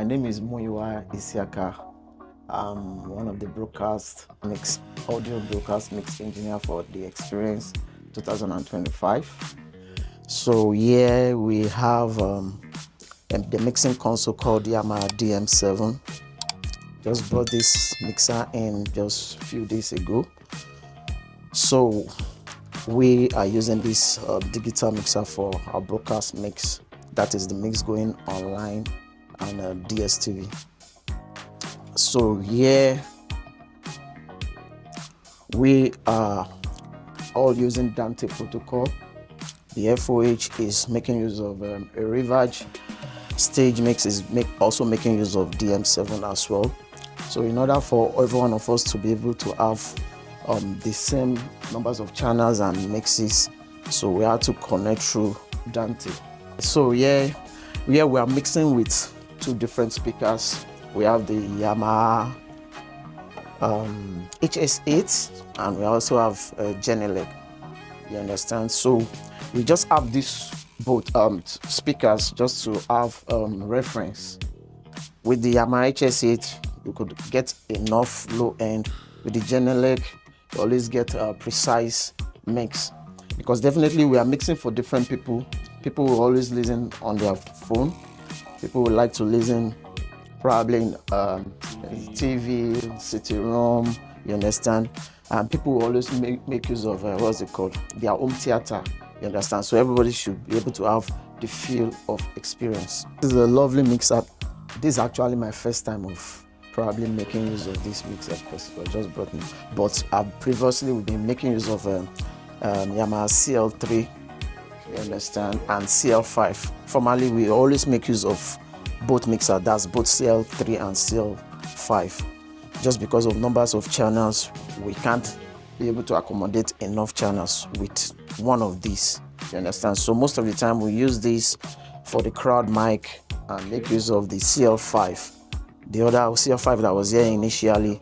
My name is Muyiwa Isiaka. I'm one of the audio broadcast mix engineer for the Experience 2025. So here we have the mixing console called Yamaha DM7. Just brought this mixer in just a few days ago. So we are using this digital mixer for our broadcast mix. That is the mix going online and DSTV. So here we are all using Dante protocol. The FOH is making use of a Rivaj. Stage Mix is also making use of DM7 as well. So in order for every one of us to be able to have the same numbers of channels and mixes, so we have to connect through Dante. So yeah, we are mixing with two different speakers. We have the Yamaha HS8 and we also have Genelec. You understand? So we just have these both speakers just to have reference. With the Yamaha HS8, you could get enough low end. With the Genelec, you always get a precise mix, because definitely we are mixing for different people. People will always listen on their phone. People would like to listen probably in TV, sitting room, you understand? And people will always make use of, what's it called? Their home theater, you understand? So everybody should be able to have the feel of experience. This is a lovely mixer. This is actually my first time of probably making use of this mixer because it just brought me. But previously we've been making use of Yamaha CL3, you understand, and CL5. Formerly we always make use of both mixers, that's both CL3 and CL5. Just because of numbers of channels, we can't be able to accommodate enough channels with one of these, you understand? So most of the time we use this for the crowd mic and make use of the CL5. The other CL5 that was here initially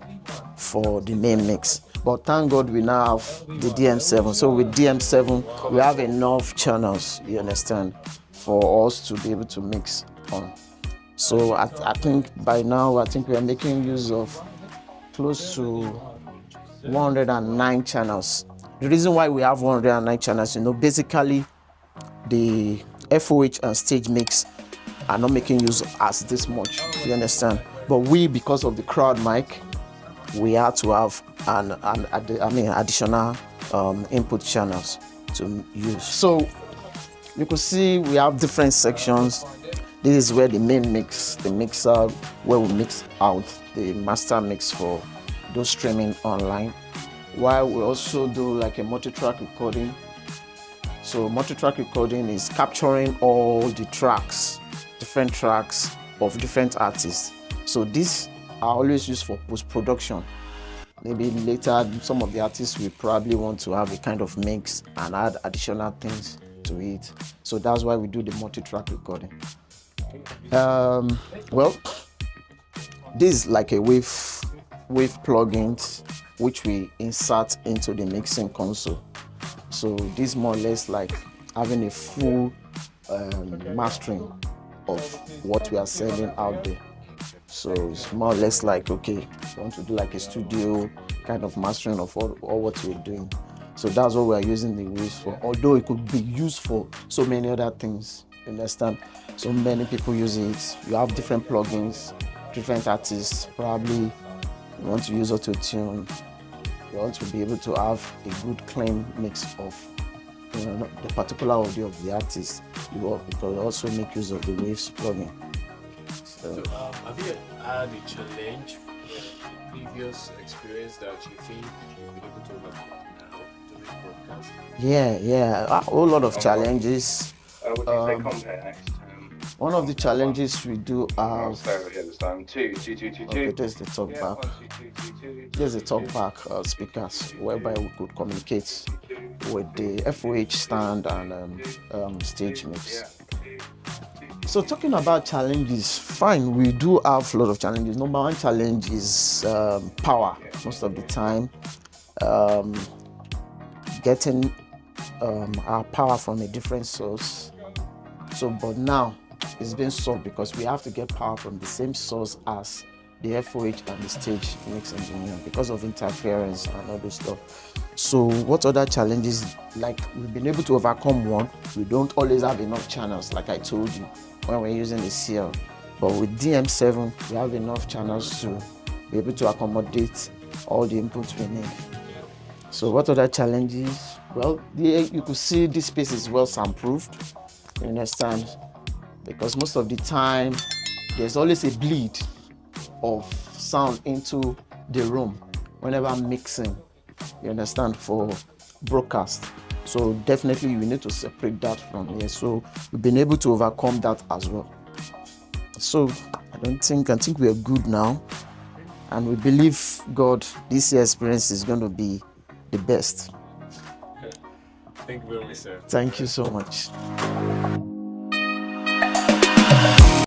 for the main mix. But thank God we now have the DM7. So with DM7, we have enough channels, you understand, for us to be able to mix on. So I think by now, I think we are making use of close to 109 channels. The reason why we have 109 channels, basically the FOH and stage mix are not making use as this much, you understand? But we, because of the crowd mic, we had to have additional input channels to use. So you could see we have different sections. This is where the main mix, the mixer, where we mix out the master mix for those streaming online. While we also do like a multi-track recording. So multi-track recording is capturing all the tracks, different tracks of different artists. So these are always used for post-production. Maybe later, some of the artists will probably want to have a kind of mix and add additional things to it. So that's why we do the multi-track recording. Well, this is like a wave plugins which we insert into the mixing console. So this is more or less like having a full mastering of what we are sending out there. So it's more or less like, okay, we want to do like a studio kind of mastering of all what we're doing. So that's what we're using the waves for, although it could be used for so many other things, you understand? So many people use it. You have different plugins, different artists. Probably you want to use auto-tune. You want to be able to have a good clean mix of the particular audio of the artist. You can also make use of the waves plugin. So have you had a challenge from your previous experience that you think you've been able to overcome now to make broadcast? Yeah, a whole lot of challenges. What do you say compare next? One of the challenges we do have. Stay over here this time. 2, 2, 2, 2, 2. Okay, there's the talk Yeah, back. 1, 2, 2, 2, 2. There's the talk back speakers whereby we could communicate with the FOH stand and stage mix. So talking about challenges, fine, we do have a lot of challenges. Number one challenge is power most of the time. Getting our power from a different source. So, but now is being solved because we have to get power from the same source as the FOH and the stage mix engineer because of interference and all this stuff. So what other challenges, like we've been able to overcome one, we don't always have enough channels like I told you when we're using the CL, but with DM7 we have enough channels to be able to accommodate all the inputs we need. So what other challenges? Well, you could see this space is well soundproofed, you understand, because most of the time there's always a bleed of sound into the room whenever I'm mixing, you understand, for broadcast. So definitely you need to separate that from here. So we've been able to overcome that as well. So I think we are good now, and we believe God this year experience is going to be the best. Thank you very much, sir. Thank you so much.